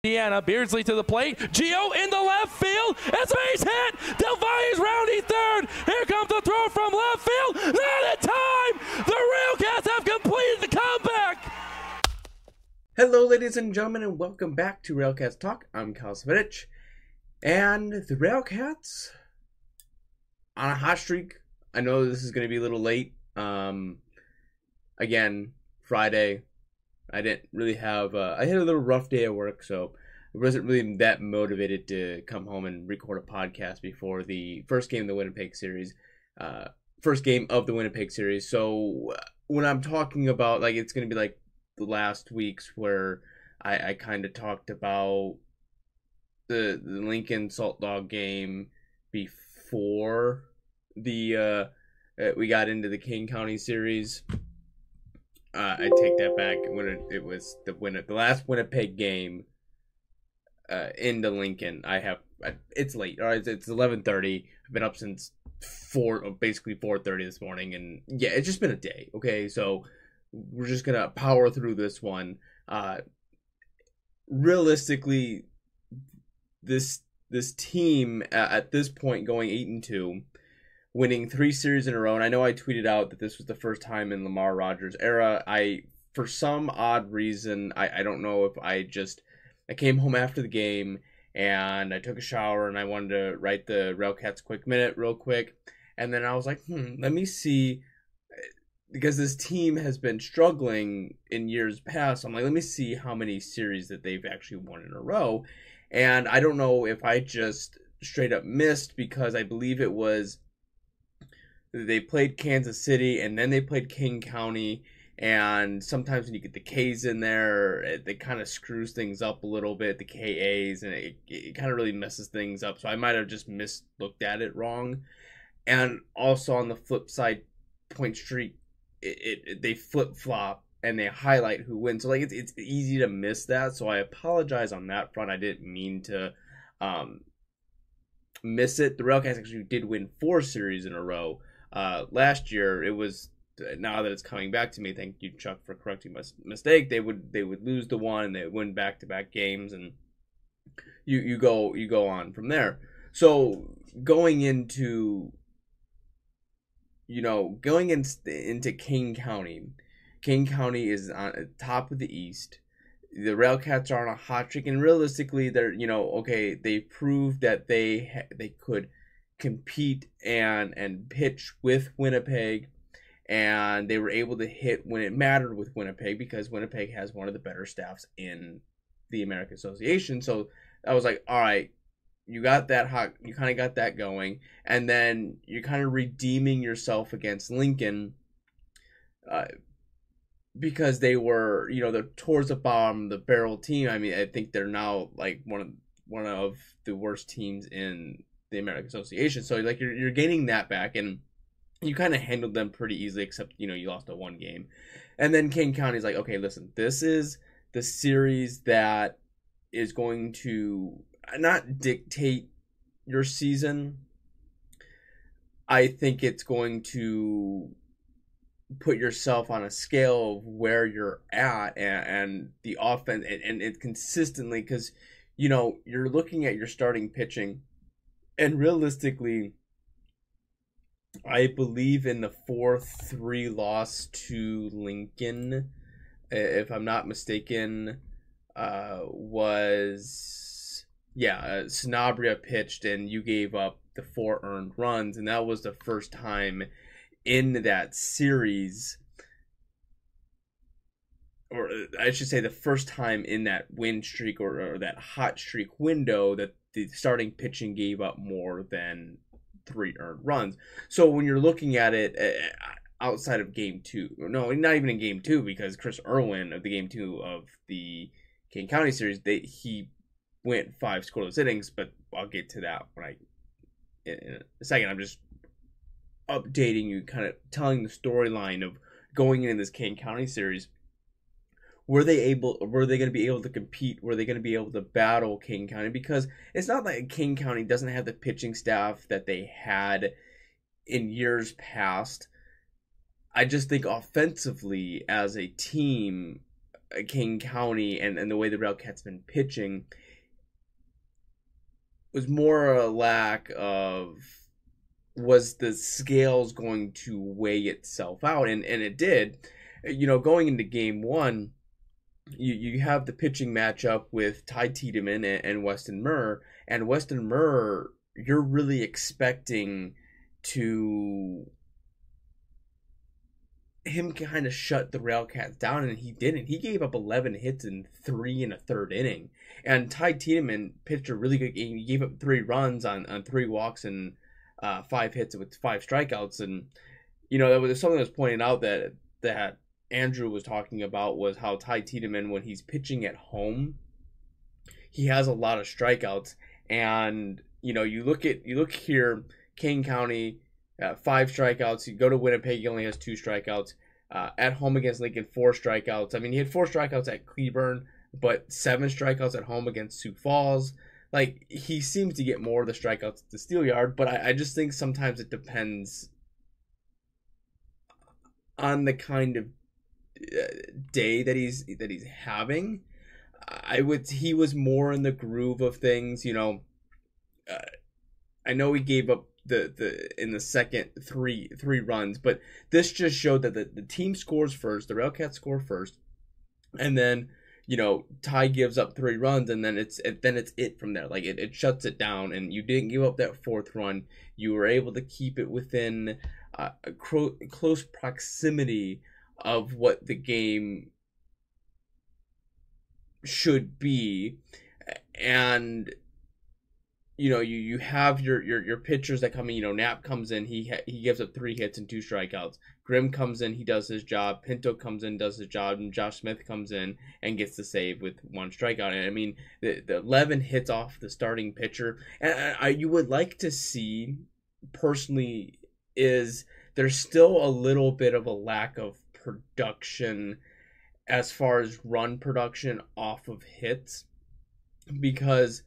Indiana. Beardsley to the plate. Gio in the left field. It's a base hit. Del Valle's rounding third. Here comes the throw from left field. Not in time. The RailCats have completed the comeback. Hello, ladies and gentlemen, and welcome back to RailCats Talk. I'm Kyle Svedich, and the RailCats on a hot streak. I know this is going to be a little late. Again, Friday. I didn't really have, I had a little rough day at work, so I wasn't really that motivated to come home and record a podcast before the first game of the Winnipeg Series. So when I'm talking about, like, it's going to be like the last weeks where I kind of talked about the Lincoln Salt Dog game before the we got into the Kane County Series. I take that back. When it was the last Winnipeg game into Lincoln. It's late. All right, it's 11:30. I've been up since basically 4:30 this morning, and yeah, it's just been a day. Okay, so we're just gonna power through this one. Realistically, this team at this point going 8-2. Winning 3 series in a row, and I know I tweeted out that this was the first time in Lamar Rogers' era. For some odd reason, I don't know if I came home after the game and I took a shower and I wanted to write the RailCats quick minute real quick, and then I was like, let me see, because this team has been struggling in years past. I'm like, let me see how many series that they've actually won in a row, and I don't know if I just straight up missed, because I believe it was they played Kansas City and then they played Kane County, and sometimes when you get the K's in there, it kind of screws things up a little bit, the KAs, and it kind of really messes things up. So I might have just looked at it wrong. And also on the flip side, point streak, they flip-flop and they highlight who wins. So like it's easy to miss that. So I apologize on that front. I didn't mean to miss it. The RailCats actually did win 4 series in a row. Last year, it was, now that it's coming back to me, thank you, Chuck, for correcting my mistake, they would lose the one and they would win back-to-back games, and you go on from there. So going into Kane County is on top of the East. The RailCats are on a hot streak, and realistically, they're, they proved that they could compete and pitch with Winnipeg, and they were able to hit when it mattered with Winnipeg, because Winnipeg has one of the better staffs in the American Association. So I was like, all right, you got that hot, you kind of got that going, and then you're kind of redeeming yourself against Lincoln, because they were, they're towards the bottom, the barrel team. I mean, I think they're now like one of the worst teams in the American Association. So like you're gaining that back, and you kind of handled them pretty easily, except you lost a 1 game. And then Kane County's like, okay, listen, this is the series that is going to not dictate your season. I think it's going to put yourself on a scale of where you're at, and the offense, and it consistently, because you're looking at your starting pitching. And realistically, I believe in the 4-3 loss to Lincoln, if I'm not mistaken, Sanabria pitched and you gave up the 4 earned runs, and that was the first time in that series, or I should say the first time in that win streak or that hot streak window, that the starting pitching gave up more than 3 earned runs. So when you're looking at it outside of game 2, no, not even in game 2, because Chris Irwin of the game 2 of the Kane County Series, he went 5 scoreless innings, but I'll get to that in a second. I'm just updating you, kind of telling the storyline of going into this Kane County Series. Were they going to be able to compete? Were they going to be able to battle Kane County? Because it's not like Kane County doesn't have the pitching staff that they had in years past. I just think offensively as a team, Kane County and the way the RailCats been pitching was more a lack of, was the scales going to weigh itself out, and it did. Going into game one, you have the pitching matchup with Ty Tiedemann and Weston Murr, and Weston Murr, you're really expecting him kind of shut the RailCats down, and he didn't. He gave up 11 hits in 3 1/3 inning. And Ty Tiedemann pitched a really good game. He gave up 3 runs on 3 walks and 5 hits with 5 strikeouts. And that was something that was pointed out that Andrew was talking about, was how Ty Tiedemann, when he's pitching at home, he has a lot of strikeouts. And you look here, Kane County, 5 strikeouts. You go to Winnipeg, he only has 2 strikeouts. At home against Lincoln, 4 strikeouts. I mean, he had 4 strikeouts at Cleburne, but 7 strikeouts at home against Sioux Falls. Like, he seems to get more of the strikeouts at the Steelyard, but I just think sometimes it depends on the kind of day that he's having. He was more in the groove of things. I know he gave up in the second three runs, but this just showed that the team scores first, the RailCats score first, and then Ty gives up 3 runs, and then it's it from there. Like, it shuts it down, and you didn't give up that 4th run. You were able to keep it within a close proximity of what the game should be. And you have your pitchers that come in. Knapp comes in, he gives up 3 hits and 2 strikeouts. Grimm comes in, he does his job. Pinto comes in, does his job, and Josh Smith comes in and gets the save with 1 strikeout. And I mean, the 11 hits off the starting pitcher, and you would like to see, personally, is there's still a little bit of a lack of production as far as run production off of hits, because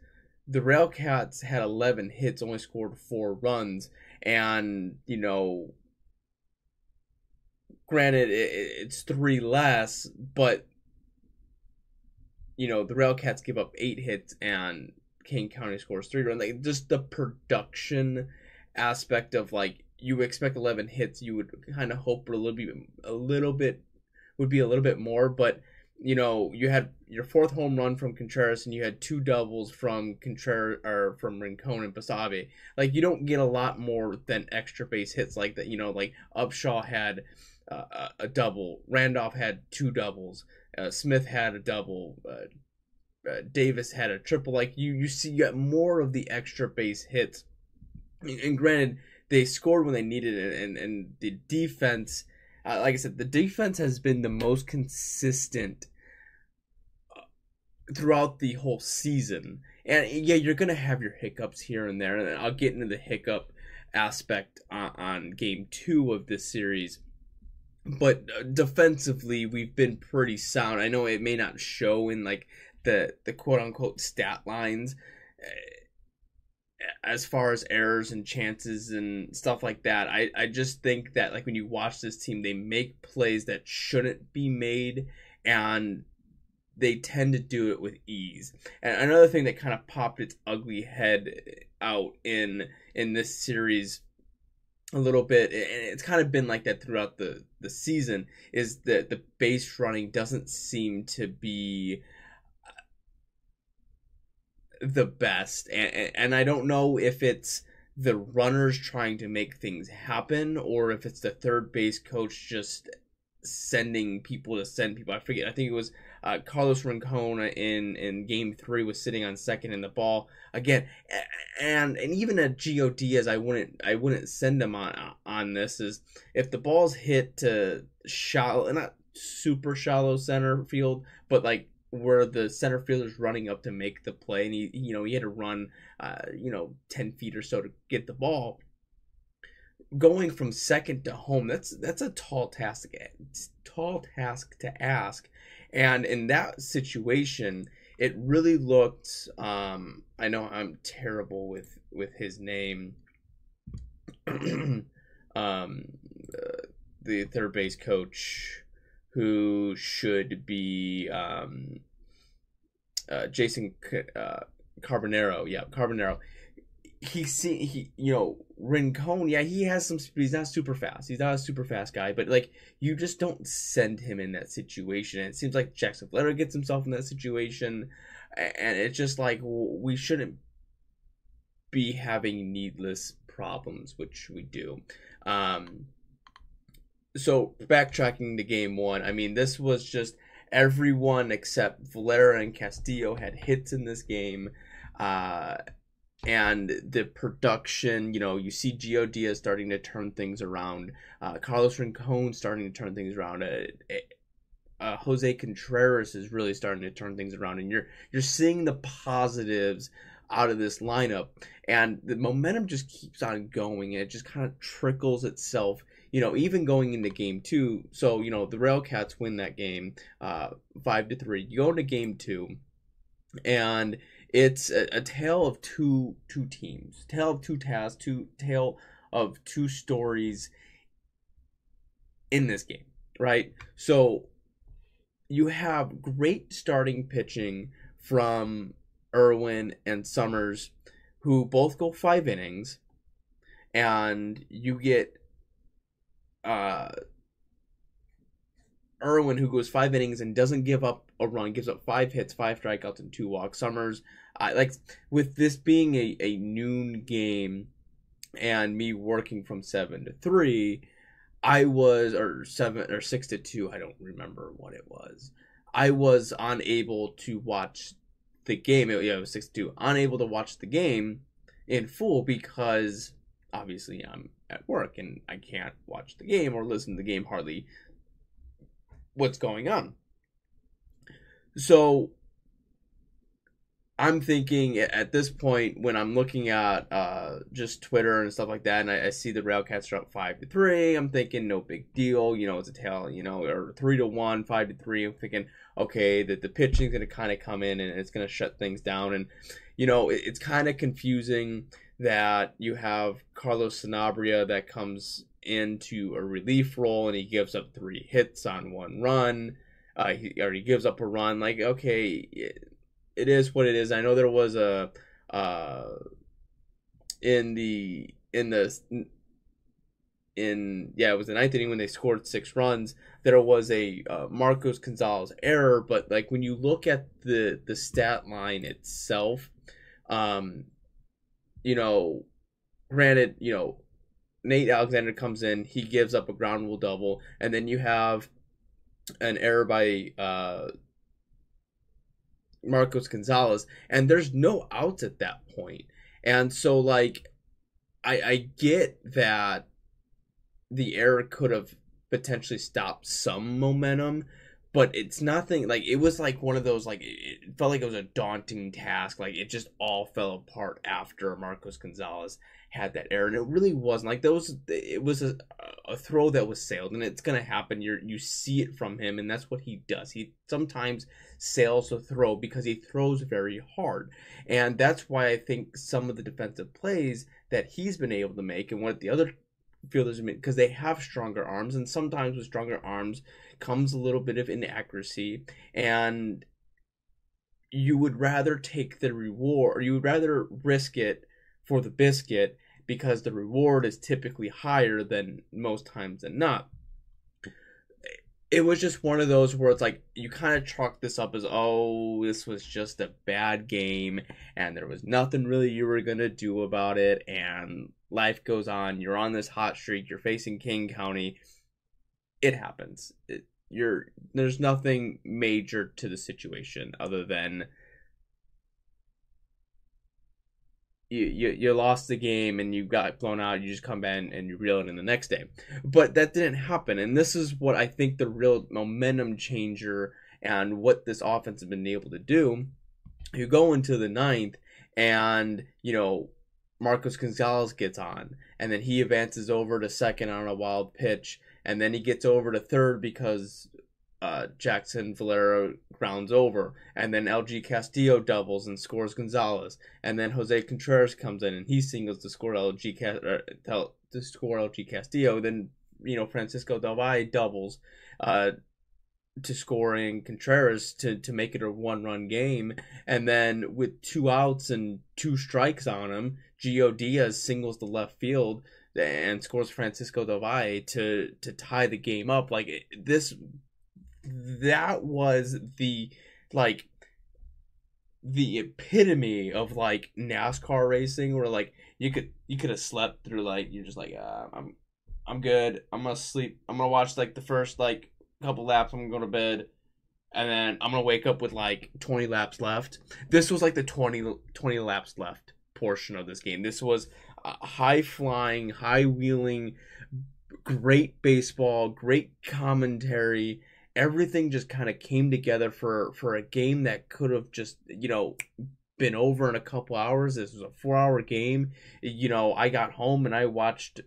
the RailCats had 11 hits, only scored 4 runs, and granted it's 3 less, but the RailCats give up 8 hits and Kane County scores 3 runs. Like, just the production aspect of, like, you expect 11 hits, you would kind of hope for a little bit would be a little bit more, but you had your 4th home run from Contreras, and you had 2 doubles from Contreras, or from Rincon and Basabe. Like, you don't get a lot more than extra base hits like that. Like Upshaw had a double, Randolph had 2 doubles, Smith had a double, Davis had a triple. Like, you got more of the extra base hits. And granted, they scored when they needed it, and the defense, like I said, the defense has been the most consistent throughout the whole season. And yeah, you're going to have your hiccups here and there, and I'll get into the hiccup aspect on game 2 of this series. But defensively, we've been pretty sound. I know it may not show in, like, the quote-unquote stat lines as far as errors and chances and stuff like that. I just think that, like, when you watch this team, they make plays that shouldn't be made, and they tend to do it with ease. And another thing that kind of popped its ugly head out in this series a little bit, and it's kind of been like that throughout the season, is that the base running doesn't seem to be the best. And I don't know if it's the runners trying to make things happen, or if it's the third base coach just sending people to send people. I forget. I think it was Carlos Rincon in game 3 was sitting on second in the ball again, and even at Goldeyes, I wouldn't send him on this. Is if the ball's hit to shallow, not super shallow center field, but like where the center fielder's running up to make the play, and he had to run 10 feet or so to get the ball. Going from second to home, that's a tall task to ask. And in that situation, it really looked, I know I'm terrible with his name, the third base coach who should be Jason Carbonero. Yeah, Carbonero. Rincon, yeah, he has some speed. He's not super fast. He's not a super fast guy, but like, you just don't send him in that situation. And it seems like Jackson Fletter gets himself in that situation, and it's just like, we shouldn't be having needless problems, which we do. So backtracking to game one, I mean, this was just everyone except Valera and Castillo had hits in this game. And the production, you see Gio Diaz starting to turn things around. Carlos Rincon starting to turn things around. Jose Contreras is really starting to turn things around, and you're seeing the positives out of this lineup, and the momentum just keeps on going, and it just kind of trickles itself. Even going into game two. So the RailCats win that game 5-3. You go into game two, and it's a tale of two teams, tale of two tasks, tale of two stories in this game, right? So you have great starting pitching from Irwin and Summers, who both go 5 innings, and you get Irwin, who goes 5 innings and doesn't give up a run, gives up 5 hits, 5 strikeouts, and 2 walks. Summers, with this being a noon game and me working from 7 to 3, or 6 to 2, I don't remember what it was. I was unable to watch the game. It was 6 to 2. Unable to watch the game in full because obviously I'm at work and I can't watch the game or listen to the game hardly what's going on. So I'm thinking at this point, when I'm looking at just Twitter and stuff like that, and I see the RailCats are up 5-3, I'm thinking no big deal, it's a tale, or 3-1, 5-3. I'm thinking, okay, that the pitching's going to kind of come in and it's going to shut things down. And it's kind of confusing that you have Carlos Sanabria that comes into a relief role and he gives up 3 hits on 1 run. He gives up a run. Like, okay, it is what it is. I know there was it was the 9th inning when they scored 6 runs. There was a Marcos Gonzalez error, but like, when you look at the stat line itself, granted, Nate Alexander comes in, he gives up a ground rule double, and then you have an error by Marcos Gonzalez, and there's no outs at that point. And so, like, I get that the error could have potentially stopped some momentum, but it's nothing. Like, it was like one of those, like, it felt like it was a daunting task. Like, it just all fell apart after Marcos Gonzalez had that error, and it really wasn't like those. It was a throw that was sailed, and it's gonna happen. You see it from him, and that's what he does. He sometimes sails a throw because he throws very hard, and that's why I think some of the defensive plays that he's been able to make, and what the other fielders make, because they have stronger arms, and sometimes with stronger arms comes a little bit of inaccuracy, and you would rather take the reward, or you would rather risk it for the biscuit, because the reward is typically higher than most times than not. It was just one of those where it's like, you kind of chalk this up as, oh, this was just a bad game, and there was nothing really you were going to do about it, and life goes on. You're on this hot streak. You're facing Kane County. It happens. There's nothing major to the situation other than you lost the game and you got blown out. You just come in and you reel it in the next day. But that didn't happen. And this is what I think the real momentum changer and what this offense has been able to do. You go into the 9th and, Marcos Gonzalez gets on, and then he advances over to second on a wild pitch, and then he gets over to third because Jackson Valera grounds over, and then LG Castillo doubles and scores Gonzalez, and then Jose Contreras comes in and he singles to score LG Castillo. Then Francisco Del Valle doubles. to scoring Contreras to make it a 1-run game. And then with 2 outs and 2 strikes on him, Gio Diaz singles the left field and scores Francisco Del Valle to tie the game up. Like that was the epitome of like NASCAR racing, where like you could have slept through, like you're just like I'm good, I'm gonna sleep, I'm gonna watch like the first like couple laps, I'm gonna go to bed, and then I'm gonna wake up with like 20 laps left. This was like the 20 laps left portion of this game. This was high flying, high wheeling, great baseball, great commentary. Everything just kind of came together for a game that could have just, been over in a couple hours. This was a 4-hour game. I got home and I watched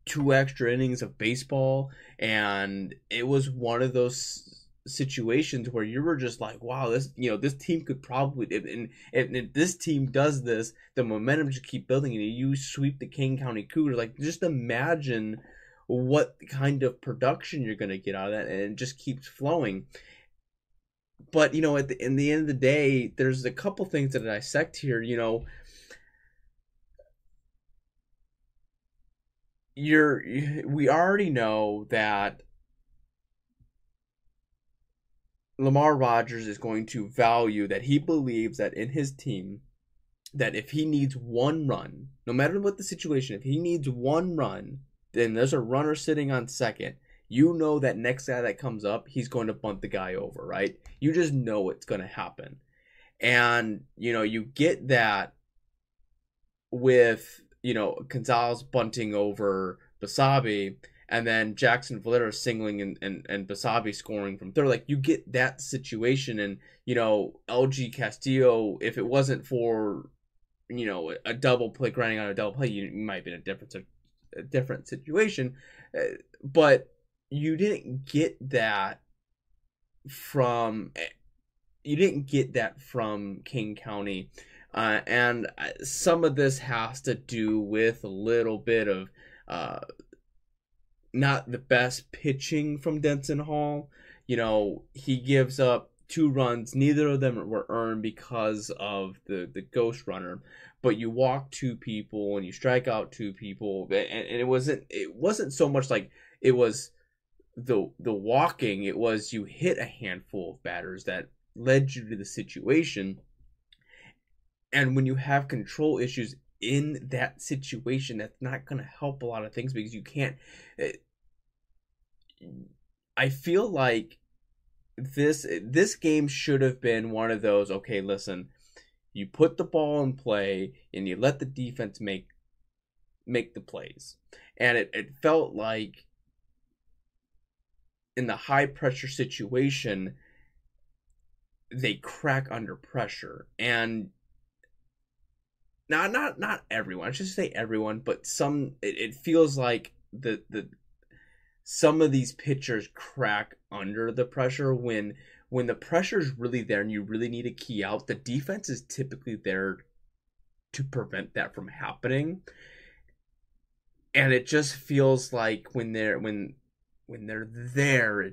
2 extra innings of baseball, and it was one of those situations where you were just like, wow, this team could probably, and if this team does this, the momentum just keep building, and you sweep the Kane County Cougars. Like, just imagine what kind of production you're going to get out of that, and it just keeps flowing. But in the end of the day, there's a couple things to dissect here. We already know that Lamar Rogers is going to value that. He believes that in his team, that if he needs 1 run, no matter what the situation, if he needs 1 run, then there's a runner sitting on second. That next guy that comes up, he's going to bunt the guy over, right? You just know it's going to happen. And, you get that with, Gonzalez bunting over Basabe, and then Jackson Valera singling and Basabe scoring from third. Like, you get that situation, and, LG Castillo, if it wasn't for, a double play, grinding on a double play, you might be in a different situation. But you didn't get that from King County. And some of this has to do with a little bit of not the best pitching from Denson Hall. He gives up 2 runs. Neither of them were earned because of the ghost runner. But you walk 2 people and you strike out 2 people, and it wasn't so much like it was the walking. It was you hit a handful of batters that led you to the situation. And when you have control issues in that situation, that's not going to help a lot of things, because you can't. I feel like this game should have been one of those, okay, listen, you put the ball in play and you let the defense make the plays. And it felt like in the high pressure situation, they crack under pressure. And not everyone, I should say everyone, but some, it feels like some of these pitchers crack under the pressure when the pressure's really there and you really need a key out. The defense is typically there to prevent that from happening. And it just feels like when they're there,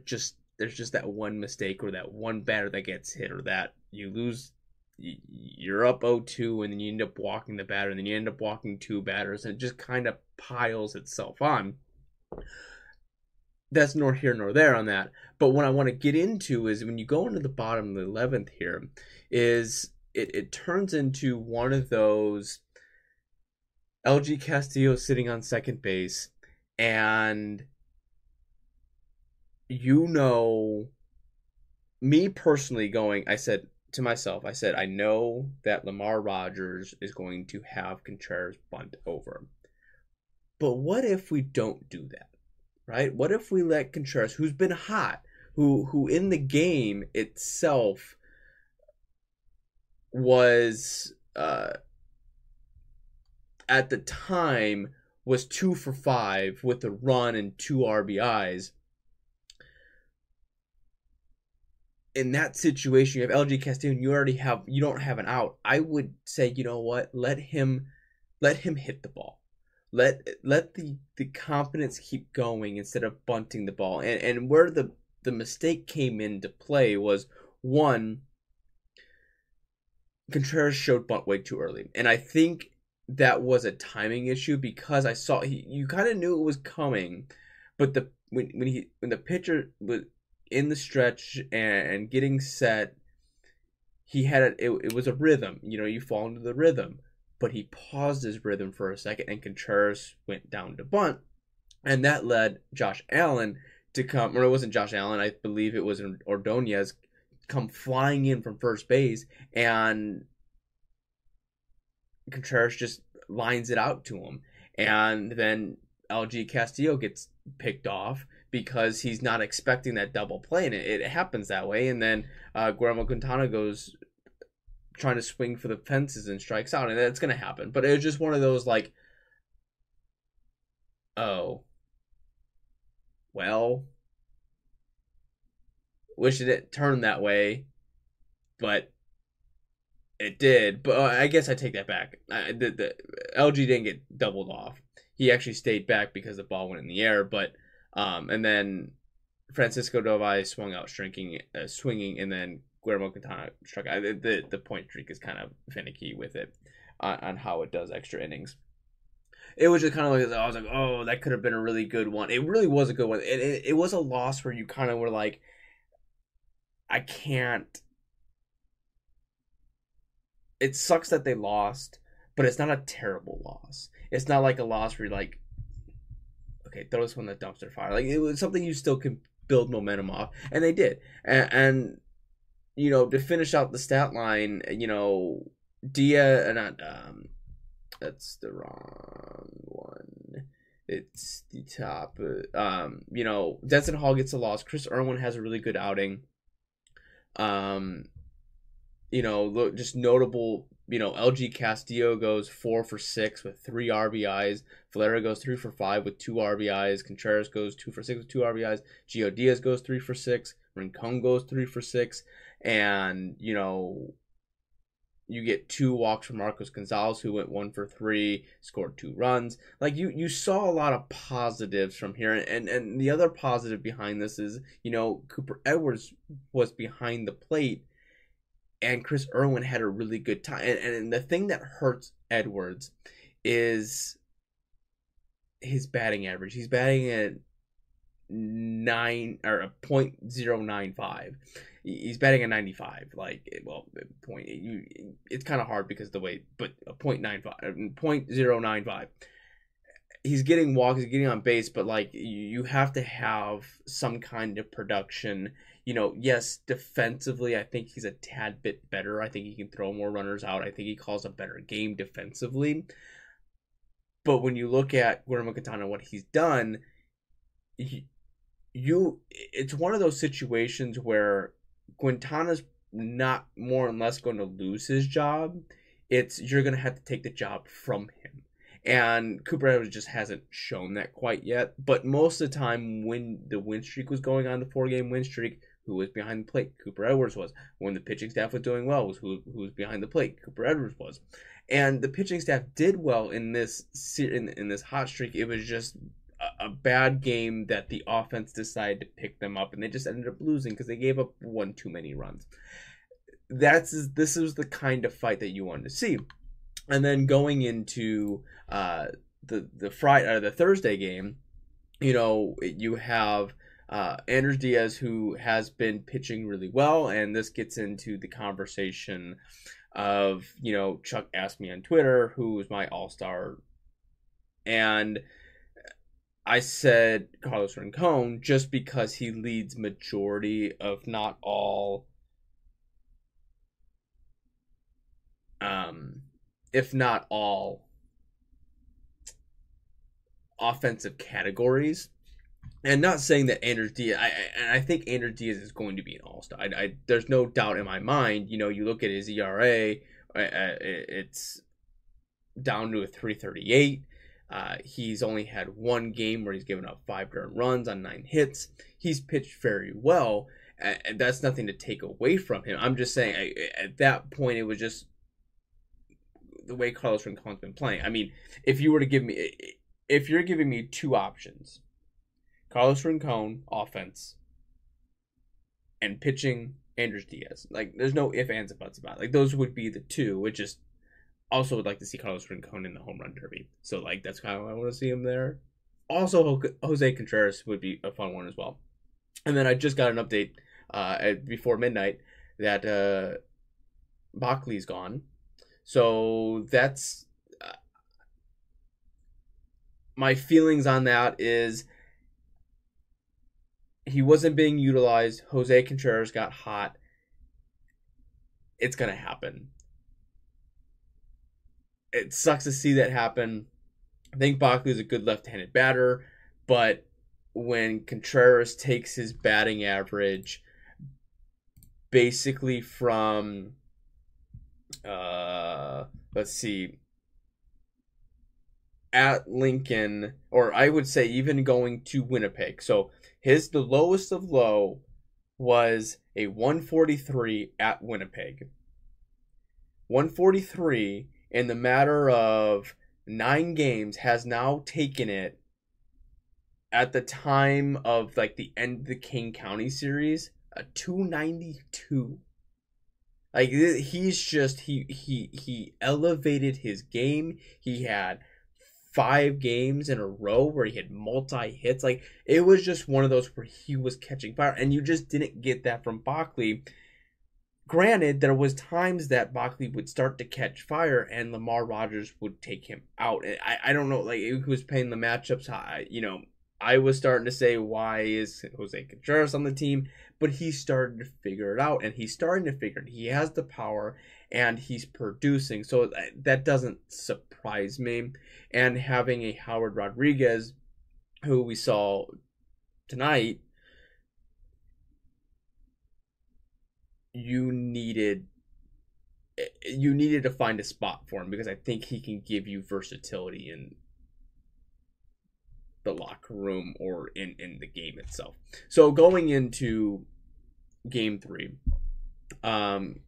there's just that one mistake or that one batter that gets hit, or that you lose. You're up 0-2, and then you end up walking the batter, and then you end up walking 2 batters, and it just kind of piles itself on. That's nor here nor there on that. But what I want to get into is when you go into the bottom of the 11th here, is it turns into one of those LG Castillo sitting on second base, and me personally I said to myself, I know that Lamar Rogers is going to have Contreras bunt over. But what if we don't do that, right? What if we let Contreras, who's been hot, who in the game itself was, at the time, was 2 for 5 with a run and 2 RBIs. In that situation, you have LG Castillo, and you don't have an out. I would say, you know what? Let him hit the ball. Let the confidence keep going instead of bunting the ball. And where the the mistake came into play was, one, Contreras showed bunt way too early. And I think that was a timing issue because I saw you kind of knew it was coming, but when the pitcher was in the stretch and getting set, he had it was a rhythm. You fall into the rhythm, but he paused his rhythm for a second, and Contreras went down to bunt, and that led Josh Allen to come, or it wasn't Josh Allen, I believe it was Ordonez, come flying in from first base, and Contreras just lines it out to him, and then LG Castillo gets picked off because he's not expecting that double play, and it happens that way, and then Guillermo Quintana goes trying to swing for the fences and strikes out, and that's going to happen. But it was just one of those, like, oh, well, wish it didn't turn that way, but it did. But I guess I take that back. The LG didn't get doubled off. He actually stayed back because the ball went in the air. But and then Francisco Doval swung out, swinging, and then Guillermo Quintana struck out. The point streak is kind of finicky with it on how it does extra innings. It was just kind of like, I was like, oh, that could have been a really good one. It really was a good one. It was a loss where you kind of were like, I can't. It sucks that they lost, but it's not a terrible loss. It's not like a loss where you're like, okay, throw this one in the dumpster fire. Like, it was something you still can build momentum off, and they did. And to finish out the stat line, that's the wrong one. It's the top. Denson Hall gets a loss. Chris Irwin has a really good outing. Just notable, LG Castillo goes 4 for 6 with 3 RBIs. Valera goes 3 for 5 with 2 RBIs. Contreras goes 2 for 6 with 2 RBIs. Gio Diaz goes 3 for 6. Rincon goes 3 for 6. And, you get 2 walks from Marcos Gonzalez, who went 1 for 3, scored 2 runs. Like, you saw a lot of positives from here. And the other positive behind this is, Cooper Edwards was behind the plate, and Chris Irwin had a really good time. And the thing that hurts Edwards is his batting average. He's batting at .095. He's batting at 95. It's kind of hard because of the way, but a .095. He's getting walks, he's getting on base, but you have to have some kind of production. Yes, defensively, I think he's a tad bit better. I think he can throw more runners out. I think he calls a better game defensively. But when you look at Guillermo Quintana, what he's done, it's one of those situations where Quintana's not more or less going to lose his job. You're going to have to take the job from him. And Cooper Edwards just hasn't shown that quite yet. But most of the time when the win streak was going on, the 4-game win streak, who was behind the plate? Cooper Edwards was. When the pitching staff was doing well, who was behind the plate? Cooper Edwards was. And the pitching staff did well in this hot streak. It was just a bad game that the offense decided to pick them up, and they just ended up losing because they gave up one too many runs. This is the kind of fight that you wanted to see. And then going into the Thursday game, you have Anders Diaz, who has been pitching really well, and this gets into the conversation of, Chuck asked me on Twitter who was my all-star, and I said Carlos Rincon just because he leads majority of not all, if not all, offensive categories. And not saying that Anders Diaz, I think Anders Diaz is going to be an all-star. There's no doubt in my mind. You look at his ERA, it's down to a 3.38. He's only had one game where he's given up 5 earned runs on 9 hits. He's pitched very well, and that's nothing to take away from him. I'm just saying, at that point, it was just the way Carlos Rincon's been playing. I mean, if you're giving me 2 options, Carlos Rincon, offense, and pitching, Andres Diaz. Like, there's no ifs, ands, and buts about it. Like, those would be the two. It just also would like to see Carlos Rincon in the home run derby. So, like, that's kind of why I want to see him there. Also, Jose Contreras would be a fun one as well. And then I just got an update before midnight that Backley's gone. So that's my feelings on that is he wasn't being utilized. Jose Contreras got hot. It's going to happen. It sucks to see that happen. I think Backley is a good left-handed batter, but when Contreras takes his batting average basically from let's see, at Lincoln, or I would say even going to Winnipeg. So the lowest of low was a 143 at Winnipeg. 143 in the matter of 9 games has now taken it at the time of like the end of the Kane County Series, a 292. Like, he's just he elevated his game. He had 5 games in a row where he had multi hits. Like, it was just one of those where he was catching fire, and you just didn't get that from Backley. Granted, there was times that Backley would start to catch fire and Lamar Rogers would take him out. I don't know, like, he was playing the matchups high. I was starting to say, why is Jose Contreras on the team? But he's starting to figure it out, and he's starting to figure it. He has the power, and he's producing. So that doesn't surprise me. And having a Howard Rodriguez, who we saw tonight, you needed to find a spot for him, because I think he can give you versatility in the locker room or in the game itself. So going into game 3,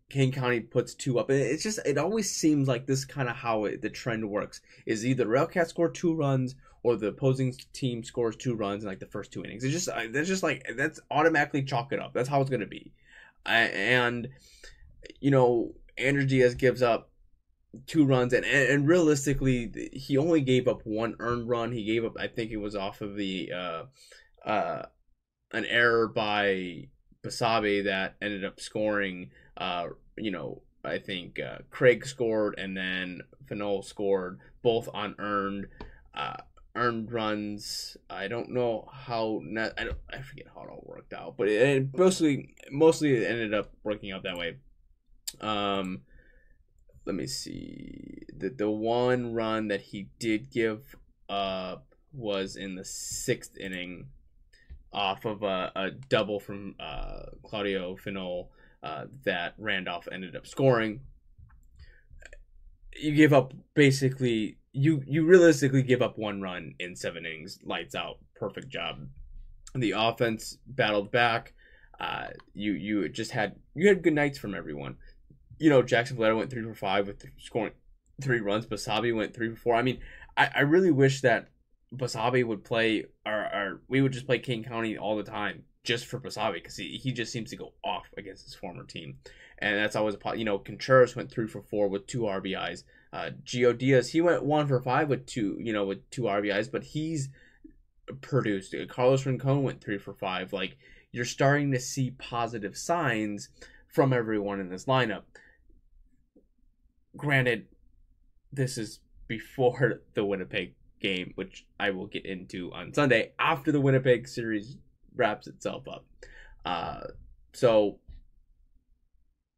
Kane County puts 2 up. It always seems like this kind of how the trend works is either RailCats score 2 runs or the opposing team scores 2 runs in like the first 2 innings. That's automatically chalk it up. That's how it's going to be. And Andres Diaz gives up 2 runs, and realistically, he only gave up 1 earned run. He gave up, I think it was off of the an error by Basabe that ended up scoring. I think Craig scored, and then Fennell scored, both on earned runs. I don't know how. I forget how it all worked out, but it mostly it ended up working out that way. Let me see. The 1 run that he did give up was in the 6th inning off of a double from Claudio Fennell that Randolph ended up scoring. You give up basically, you realistically give up 1 run in 7 innings. Lights out. Perfect job. The offense battled back. You had good nights from everyone. Jackson Valero went 3 for 5 with scoring 3 runs. Basabe went 3 for 4. I mean, I really wish that Basabe would play, or we would just play Kane County all the time just for Basabe, because he just seems to go off against his former team. And that's always Contreras went 3 for 4 with 2 RBIs. Gio Diaz, he went 1 for 5 with 2 RBIs, but he's produced. Carlos Rincon went 3 for 5. Like, you're starting to see positive signs from everyone in this lineup. Granted, this is before the Winnipeg game, which I will get into on Sunday after the Winnipeg series wraps itself up. So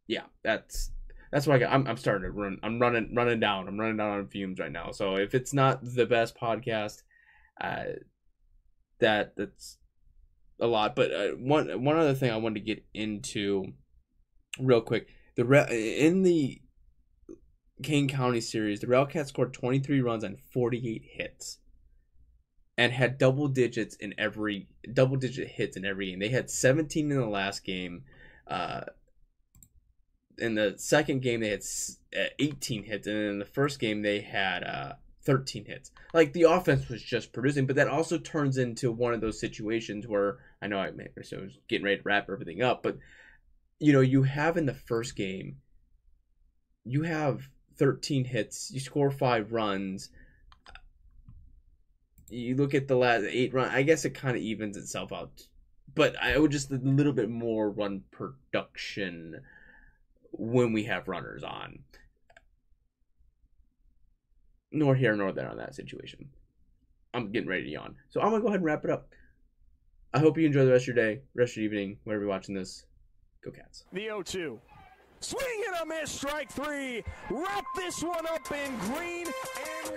yeah, that's what I got. I'm starting to run. I'm running down. I'm running down on fumes right now. So if it's not the best podcast, that's a lot. But one other thing I wanted to get into real quick. In the Kane County Series, the RailCats scored 23 runs on 48 hits and had double digit hits in every game. They had 17 in the last game. In the second game, they had 18 hits, and in the first game, they had 13 hits. Like, the offense was just producing, but that also turns into one of those situations where, I know I was getting ready to wrap everything up, but, you know, you have in the first game, you have 13 hits, you score 5 runs, you look at the last 8 runs, I guess it kind of evens itself out, but I would just a little bit more run production when we have runners on. Nor here nor there on that situation. I'm getting ready to yawn. So I'm going to go ahead and wrap it up. I hope you enjoy the rest of your day, rest of your evening, wherever you're watching this. Go Cats. The 0-2. Swing and a miss, strike 3. Wrap this one up in green and